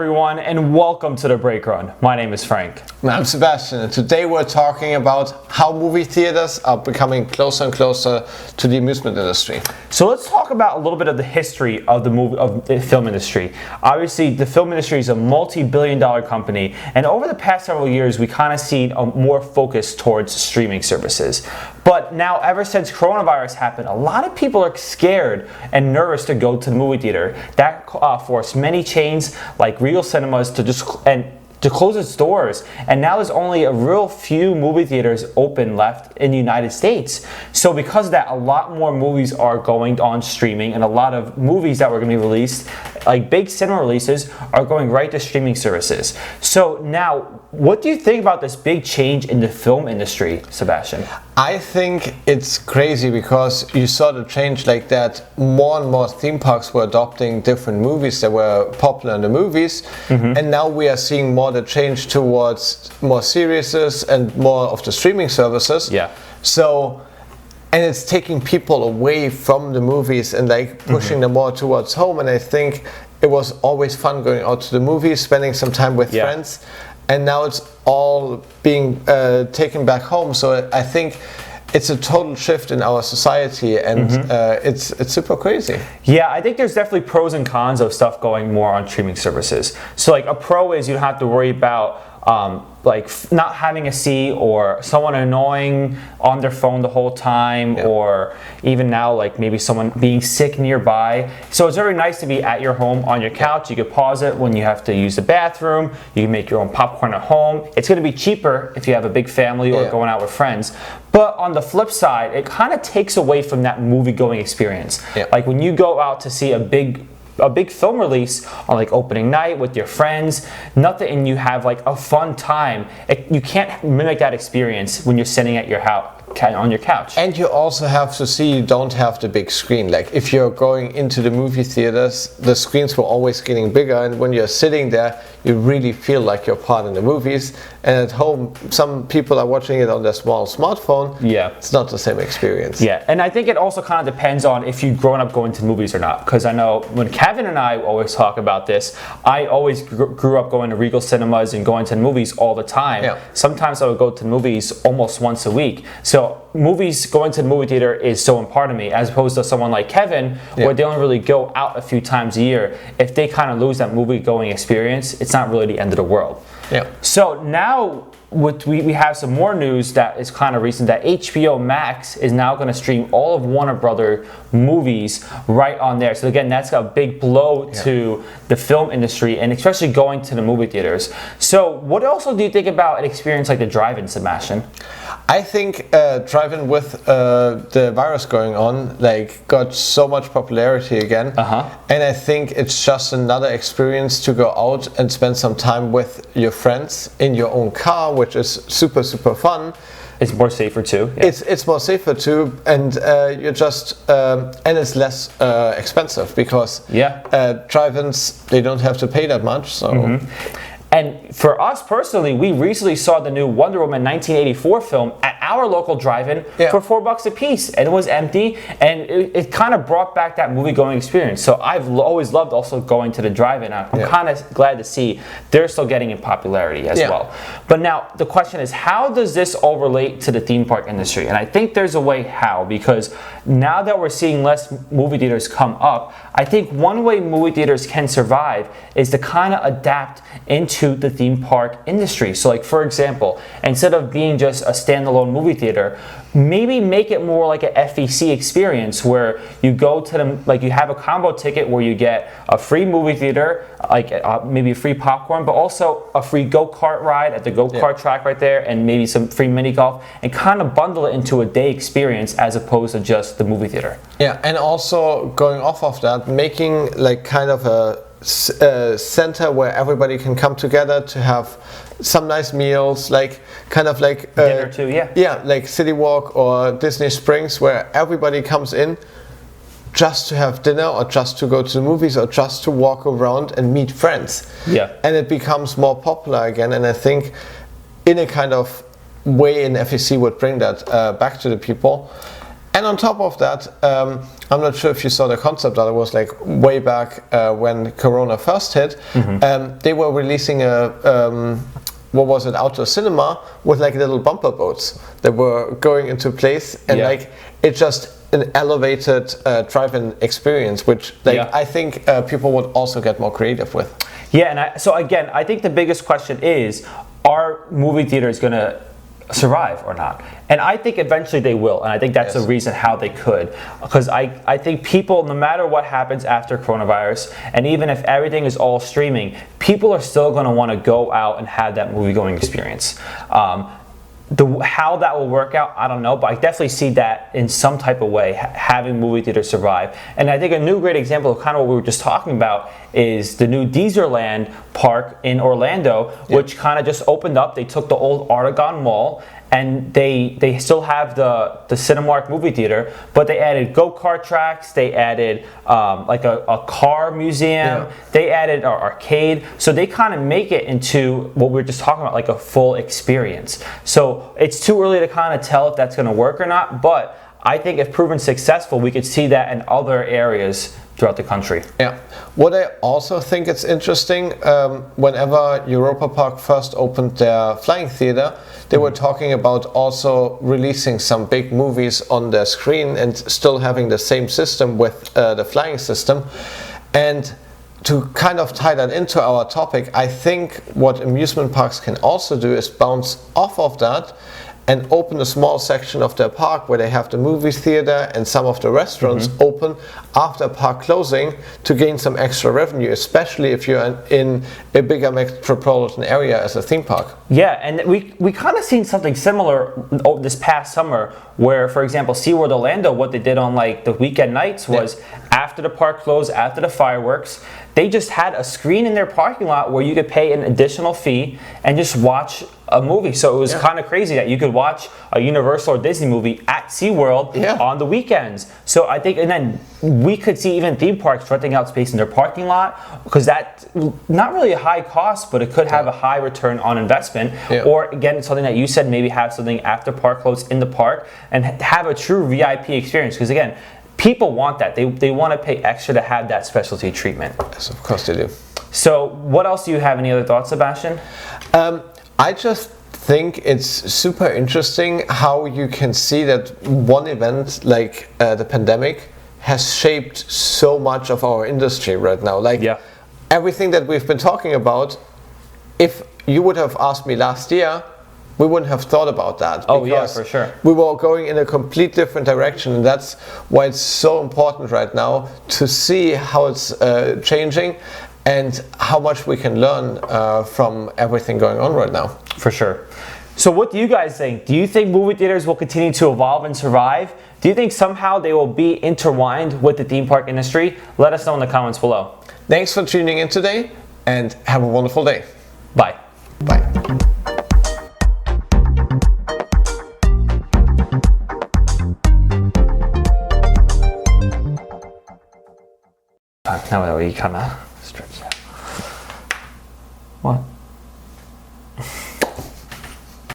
everyone, and welcome to The Break Run. My name is Frank. And I'm Sebastian, and today we're talking about how movie theaters are becoming closer and closer to the amusement industry. So let's talk about a little bit of the history of the film industry. Obviously, the film industry is a multi-billion-dollar company, and over the past several years, we kind of seen a more focus towards streaming services. But now, ever since coronavirus happened, a lot of people are scared and nervous to go to the movie theater. That forced many chains like Regal cinemas to close its doors, and now there's only a real few movie theaters open left in the United States. So because of that, a lot more movies are going on streaming, and a lot of movies that were going to be released, like big cinema releases, are going right to streaming services. So now, what do you think about this big change in the film industry, Sebastian? I think it's crazy because you saw the change like that. More and more theme parks were adopting different movies that were popular in the movies, and now we are seeing more the change towards more series and more of the streaming services. Yeah. So, and it's taking people away from the movies and like pushing them more towards home. And I think it was always fun going out to the movies, spending some time with friends. And now it's all being taken back home. So I think it's a total shift in our society, and it's super crazy. Yeah, I think there's definitely pros and cons of stuff going more on streaming services. So like a pro is you don't have to worry about not having a seat or someone annoying on their phone the whole time, or even now like maybe someone being sick nearby. So it's very nice to be at your home on your couch. You can pause it when you have to use the bathroom. You can make your own popcorn at home. It's going to be cheaper if you have a big family or going out with friends. But on the flip side, it kind of takes away from that movie-going experience. Like when you go out to see a big film release on like opening night with your friends, and you have like a fun time. You can't mimic that experience when you're sitting at your house on your couch. And you also have to see you don't have the big screen. Like if you're going into the movie theaters, the screens were always getting bigger, and when you're sitting there, you really feel like you're part in the movies. And at home, some people are watching it on their small smartphone. Yeah, it's not the same experience. Yeah, and I think it also kind of depends on if you've grown up going to movies or not. Because I know when Kevin and I always talk about this, I always grew up going to Regal cinemas and going to the movies all the time. Yeah. Sometimes I would go to the movies almost once a week. So going to the movie theater is so important to me, as opposed to someone like Kevin, where they only really go out a few times a year. If they kind of lose that movie-going experience, it's not really the end of the world. Yeah. So now we have some more news that is kind of recent, that HBO Max is now going to stream all of Warner Brother movies right on there. So again, that's a big blow to the film industry, and especially going to the movie theaters. So what also do you think about an experience like the drive-in, Sebastian? I think drive-in with the virus going on got so much popularity again, and I think it's just another experience to go out and spend some time with your friends in your own car, which is super fun. It's more safer too. Yeah. It's more safer too, and you're just and it's less expensive because drive-ins, they don't have to pay that much. So. And for us personally, we recently saw the new Wonder Woman 1984 film at our local drive-in for $4 a piece, and it was empty, and it kind of brought back that movie-going experience. So I've always loved also going to the drive-in. I'm kind of glad to see they're still getting in popularity as well. But now the question is, how does this all relate to the theme park industry? And I think there's a way how, because now that we're seeing less movie theaters come up, I think one way movie theaters can survive is to kind of adapt into the theme park industry. So like, for example, instead of being just a standalone movie theater, maybe make it more like a FEC experience, where you go to them, like you have a combo ticket where you get a free movie theater, like maybe free popcorn, but also a free go-kart ride at the go-kart track right there, and maybe some free mini golf, and kind of bundle it into a day experience as opposed to just the movie theater. Yeah, and also going off of that, making like kind of a center where everybody can come together to have some nice meals, like kind of like dinner too, like City Walk or Disney Springs, where everybody comes in just to have dinner, or just to go to the movies, or just to walk around and meet friends. And it becomes more popular again, and I think in a kind of way in FEC would bring that back to the people. And on top of that, I'm not sure if you saw the concept art. It was like way back when Corona first hit. They were releasing what was it, outdoor cinema with like little bumper boats that were going into place, and like it's just an elevated drive-in experience, which I think people would also get more creative with. Yeah, and so again, I think the biggest question is, are movie theaters going to survive or not? And I think eventually they will, and I think that's the reason how they could, because I think people, no matter what happens after coronavirus, and even if everything is all streaming, people are still going to want to go out and have that movie going experience. How that will work out, I don't know, but I definitely see that in some type of way, having movie theaters survive. And I think a new great example of kind of what we were just talking about is the new Deezerland park in Orlando, which kind of just opened up. They took the old Argonne Mall, and they still have the Cinemark movie theater, but they added go-kart tracks, they added like a car museum, they added an arcade, so they kind of make it into what we were just talking about, like a full experience. So it's too early to kind of tell if that's going to work or not, but I think if proven successful, we could see that in other areas throughout the country. Yeah. What I also think it's interesting, whenever Europa Park first opened their flying theater, they were talking about also releasing some big movies on their screen and still having the same system with the flying system. And to kind of tie that into our topic, I think what amusement parks can also do is bounce off of that and open a small section of their park where they have the movie theater and some of the restaurants open after park closing to gain some extra revenue, especially if you're in a bigger metropolitan area as a theme park. Yeah, and we kind of seen something similar this past summer where, for example, SeaWorld Orlando, what they did on like the weekend nights was after the park closed, after the fireworks, they just had a screen in their parking lot where you could pay an additional fee and just watch a movie. So it was kind of crazy that you could watch a Universal or Disney movie at SeaWorld on the weekends. So I think, and then we could see even theme parks renting out space in their parking lot, because that's not really a high cost, but it could have a high return on investment. Or again, something that you said, maybe have something after park close in the park and have a true VIP experience. Because again, people want that. They want to pay extra to have that specialty treatment. Yes, of course they do. So what else do you have? Any other thoughts, Sebastian? I just think it's super interesting how you can see that one event like the pandemic has shaped so much of our industry right now. Like everything that we've been talking about, if you would have asked me last year, we wouldn't have thought about that. Oh yeah, for sure. We were going in a complete different direction, and that's why it's so important right now to see how it's changing and how much we can learn from everything going on right now. For sure. So what do you guys think? Do you think movie theaters will continue to evolve and survive? Do you think somehow they will be intertwined with the theme park industry? Let us know in the comments below. Thanks for tuning in today, and have a wonderful day. Bye. Bye. Now that we kind of stretch.